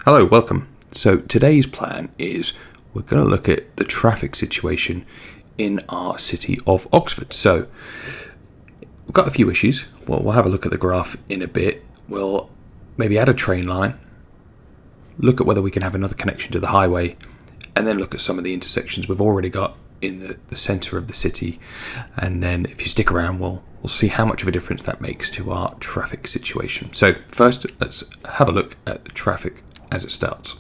Hello, welcome. So today's plan is we're going to look at the traffic situation in our city of Oxford. So we've got a few issues. We'll have a look at the graph in a bit. We'll maybe add a train line, look at whether we can have another connection to the highway, and then look at some of the intersections we've already got in the centre of the city. And then if you stick around, we'll see how much of a difference that makes to our traffic situation. So first, let's have a look at the traffic as it starts.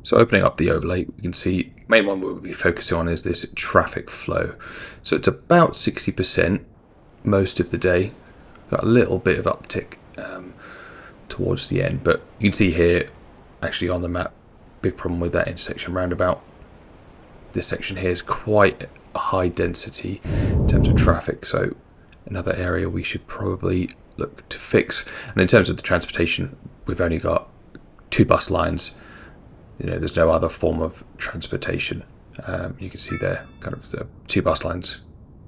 So opening up the overlay, we can see the main one we'll be focusing on is this traffic flow. So it's about 60% most of the day. Got a little bit of uptick towards the end, but you can see here actually on the map, big problem with that intersection roundabout. This section here is quite a high density in terms of traffic, so another area we should probably look to fix. And in terms of the transportation, we've only got 2 bus lines. There's no other form of transportation. You can see there kind of the 2 bus lines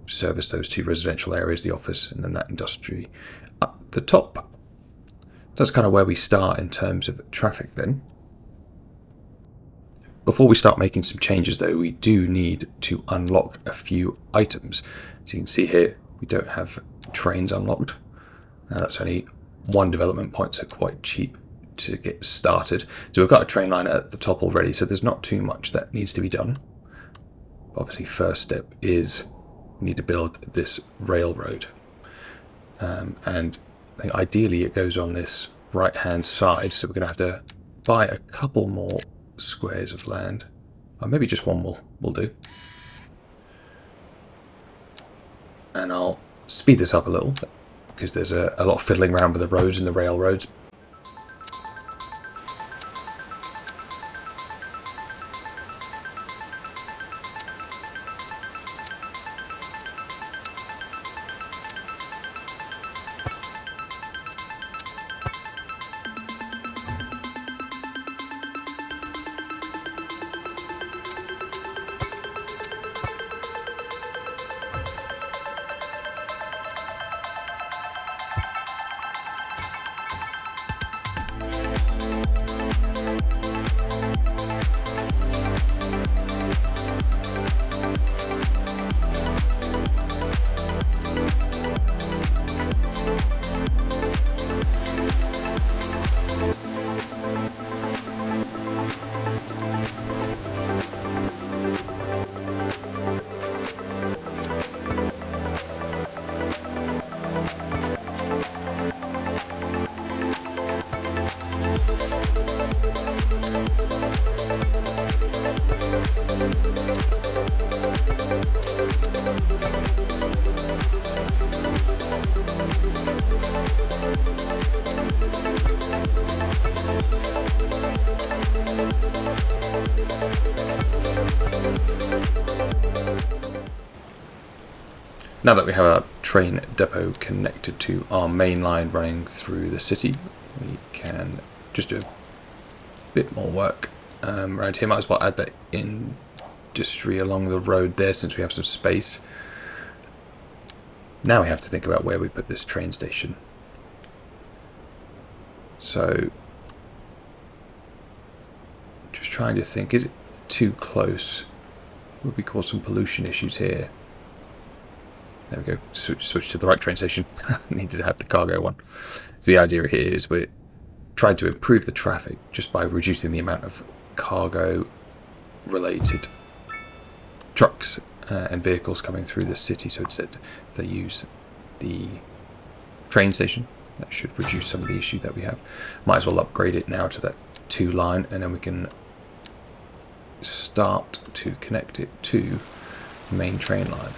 service those 2 residential areas, the office and then that industry up the top. That's kind of where we start in terms of traffic then. Before we start making some changes though, we do need to unlock a few items. So you can see here we don't have trains unlocked. Now that's only 1 development point, so quite cheap to get started. So we've got a train line at the top already, so there's not too much that needs to be done. Obviously first step is we need to build this railroad. And I think ideally it goes on this right hand side, so we're going to have to buy a couple more squares of land, or maybe just one will do. And I'll speed this up a little because there's a lot of fiddling around with the roads and the railroads. Now that we have our train depot connected to our main line running through the city, we can just do a bit more work around here. Might as well add that industry along the road there since we have some space. Now we have to think about where we put this train station. So, just trying to think, is it too close? Would we cause some pollution issues here? There we go, switch to the right train station. Needed to have the cargo one. So the idea here is we're trying to improve the traffic just by reducing the amount of cargo related trucks and vehicles coming through the city. So instead they use the train station. That should reduce some of the issue that we have. Might as well upgrade it now to that 2 line, and then we can start to connect it to the main train line.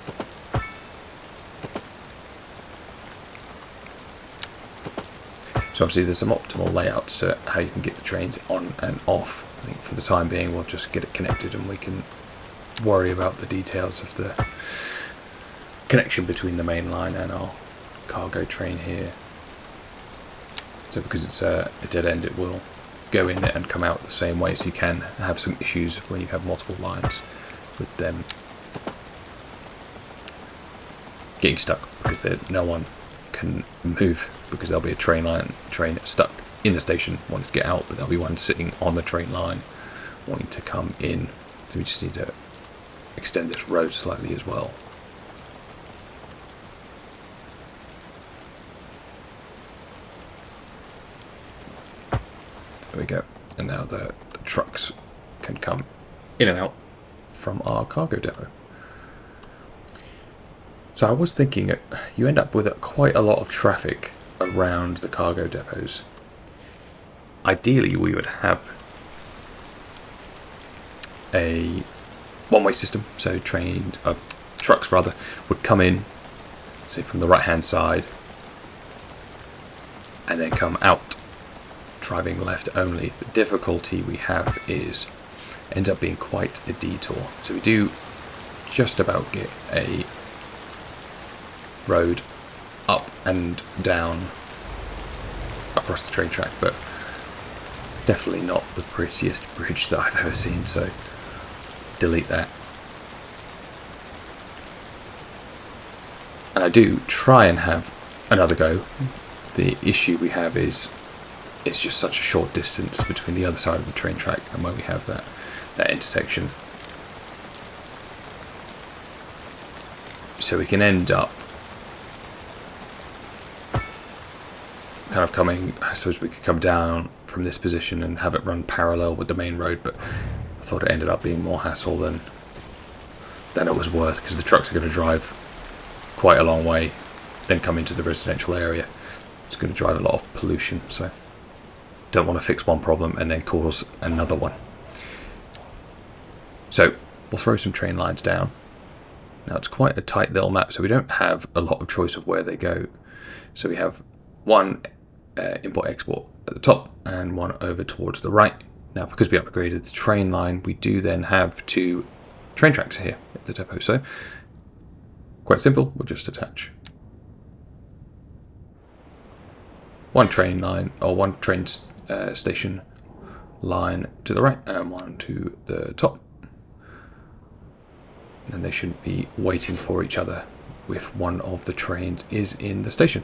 So obviously there's some optimal layouts to how you can get the trains on and off. I think for the time being we'll just get it connected and we can worry about the details of the connection between the main line and our cargo train here. So because it's a dead end, it will go in and come out the same way, so you can have some issues when you have multiple lines with them getting stuck because no one can move because there'll be a train stuck in the station wanting to get out, but there'll be one sitting on the train line wanting to come in. So we just need to extend this road slightly as well. There we go. And now the trucks can come in and out from our cargo depot. So I was thinking you end up with quite a lot of traffic around the cargo depots. Ideally, we would have a one-way system, so trucks rather, would come in, say from the right-hand side, and then come out, driving left only. The difficulty we have ends up being quite a detour. So we do just about get a road up and down across the train track, but definitely not the prettiest bridge that I've ever seen, so delete that. And I do try and have another go. The issue we have is it's just such a short distance between the other side of the train track and where we have that intersection. So we can end up kind of coming, I suppose we could come down from this position and have it run parallel with the main road, but I thought it ended up being more hassle than it was worth, because the trucks are going to drive quite a long way, then come into the residential area. It's going to drive a lot of pollution, so don't want to fix one problem and then cause another one. So we'll throw some train lines down. Now it's quite a tight little map, so we don't have a lot of choice of where they go. So we have one import-export at the top and one over towards the right. Now, because we upgraded the train line, we do then have 2 train tracks here at the depot. So quite simple, we'll just attach one train line, or one train station line to the right and one to the top. And they shouldn't be waiting for each other if one of the trains is in the station.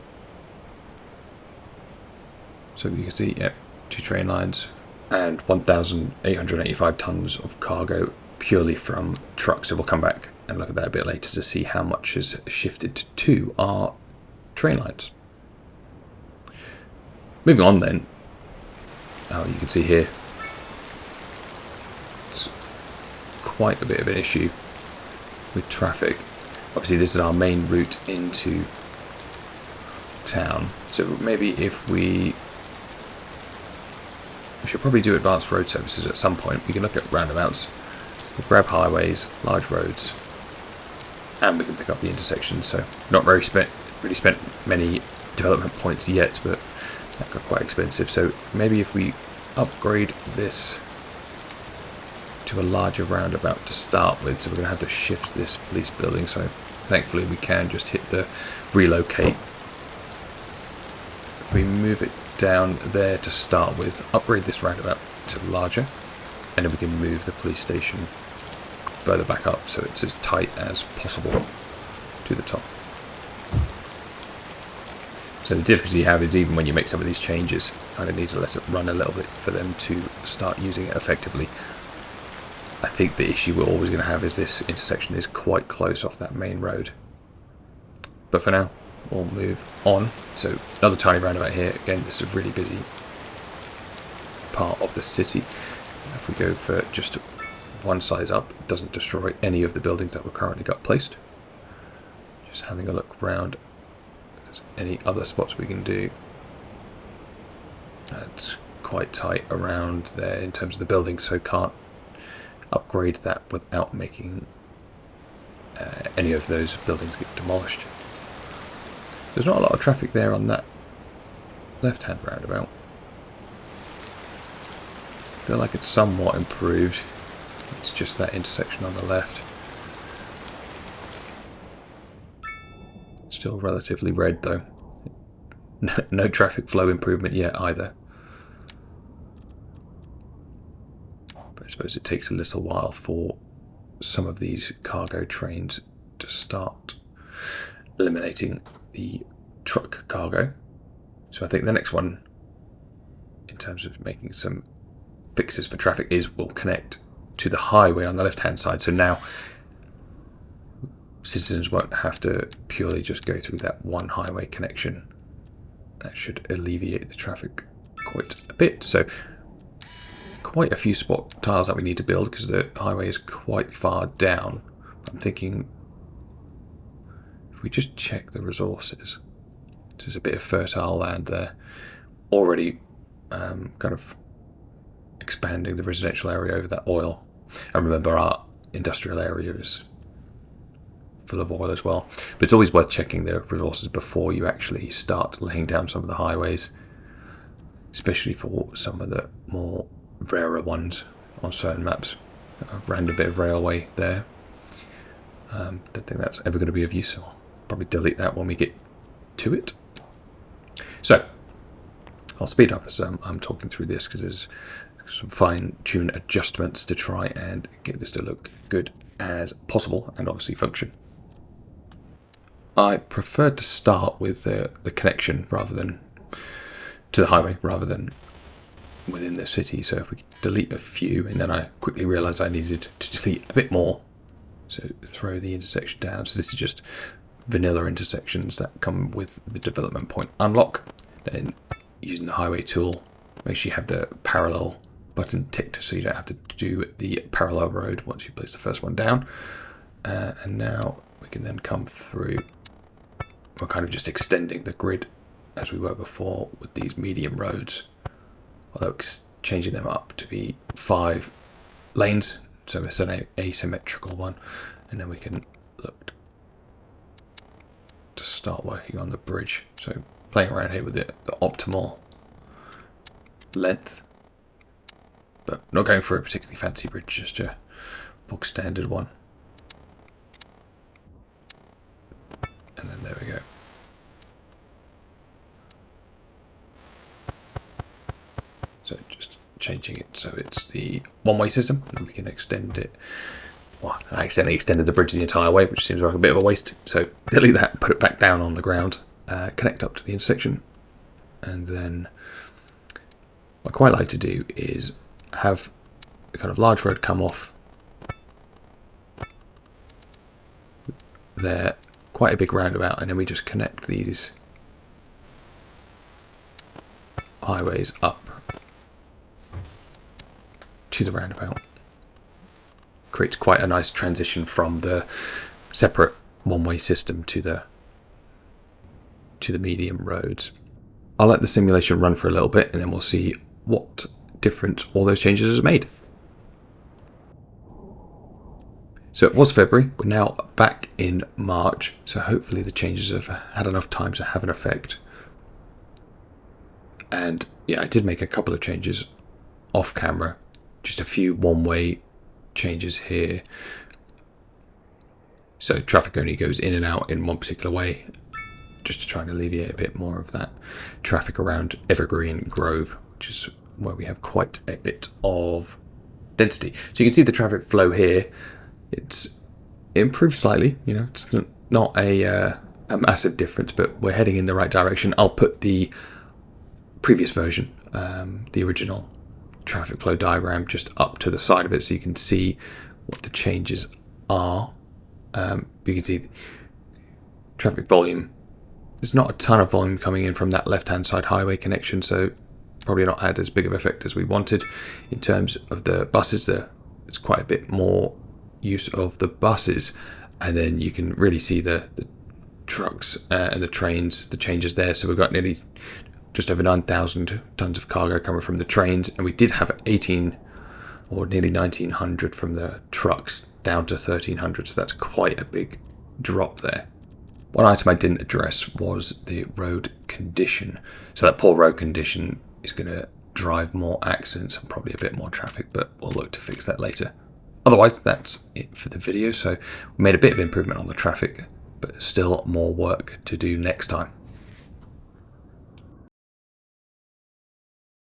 So you can see, yep, 2 train lines and 1,885 tons of cargo purely from trucks. So we'll come back and look at that a bit later to see how much is shifted to our train lines. Moving on then, you can see here, it's quite a bit of an issue with traffic. Obviously this is our main route into town, so maybe if we should probably do advanced road services at some point. We can look at roundabouts, we'll grab highways, large roads, and we can pick up the intersections. So not really spent many development points yet, but that got quite expensive. So maybe if we upgrade this to a larger roundabout to start with, so we're going to have to shift this police building, so thankfully we can just hit the relocate. If we move it down there to start with, upgrade this roundabout to larger, and then we can move the police station further back up so it's as tight as possible to the top. So the difficulty you have is even when you make some of these changes, you kind of need to let it run a little bit for them to start using it effectively. I think the issue we're always going to have is this intersection is quite close off that main road. But for now, we'll move on. So another tiny roundabout here. Again, this is a really busy part of the city. If we go for just one size up, it doesn't destroy any of the buildings that we've currently got placed. Just having a look around if there's any other spots we can do. It's quite tight around there in terms of the buildings, so can't upgrade that without making any of those buildings get demolished. There's not a lot of traffic there on that left-hand roundabout. I feel like it's somewhat improved. It's just that intersection on the left. Still relatively red though. No traffic flow improvement yet either. But I suppose it takes a little while for some of these cargo trains to start eliminating the truck cargo. So I think the next one terms of making some fixes for traffic is we'll connect to the highway on the left hand side. So now citizens won't have to purely just go through that one highway connection. That should alleviate the traffic quite a bit. So quite a few spot tiles that we need to build because the highway is quite far down. I'm thinking if we just check the resources, there's a bit of fertile land there already, kind of expanding the residential area over that oil. And remember, our industrial area is full of oil as well, but it's always worth checking the resources before you actually start laying down some of the highways, especially for some of the more rarer ones on certain maps. A random bit of railway there. Don't think that's ever going to be of use, so I'll probably delete that when we get to it. So I'll speed up as I'm talking through this because there's some fine-tune adjustments to try and get this to look good as possible and obviously function. I prefer to start with the connection rather than to the highway rather than within the city. So if we delete a few, and then I quickly realised I needed to delete a bit more. So throw the intersection down. So this is just vanilla intersections that come with the development point unlock. Then using the highway tool, make sure you have the parallel button ticked so you don't have to do the parallel road once you place the first one down. And now we can then come through. We're kind of just extending the grid as we were before with these medium roads, although changing them up to be 5 lanes, so it's an asymmetrical one. And then we can look to start working on the bridge. So playing around here with the optimal length, but not going for a particularly fancy bridge, just a bog standard one. And then there we go. So just changing it so it's the one-way system, and we can extend it. Well, I accidentally extended the bridge the entire way, which seems like a bit of a waste. So delete that, put it back down on the ground, connect up to the intersection, and then what I quite like to do is have a kind of large road come off there, quite a big roundabout, and then we just connect these highways up to the roundabout. Creates quite a nice transition from the separate one-way system to the medium roads. I'll let the simulation run for a little bit and then we'll see what difference all those changes have made. So it was February, we're now back in March, so hopefully the changes have had enough time to have an effect. And yeah, I did make a couple of changes off camera, just a few one-way changes here. So traffic only goes in and out in one particular way, just to try and alleviate a bit more of that traffic around Evergreen Grove, which is where we have quite a bit of density. So you can see the traffic flow here. It's improved slightly, you know, it's not a massive difference, but we're heading in the right direction. I'll put the previous version, the original traffic flow diagram, just up to the side of it so you can see what the changes are. You can see traffic volume. There's not a ton of volume coming in from that left-hand side highway connection, so probably not had as big of effect as we wanted. In terms of the buses, there's quite a bit more use of the buses, and then you can really see the trucks and the trains, the changes there. So we've got nearly just over 9,000 tons of cargo coming from the trains, and we did have 18 or nearly 1,900 from the trucks, down to 1,300, so that's quite a big drop there. One item I didn't address was the road condition. So that poor road condition is going to drive more accidents and probably a bit more traffic, but we'll look to fix that later. Otherwise, that's it for the video. So we made a bit of improvement on the traffic, but still more work to do next time.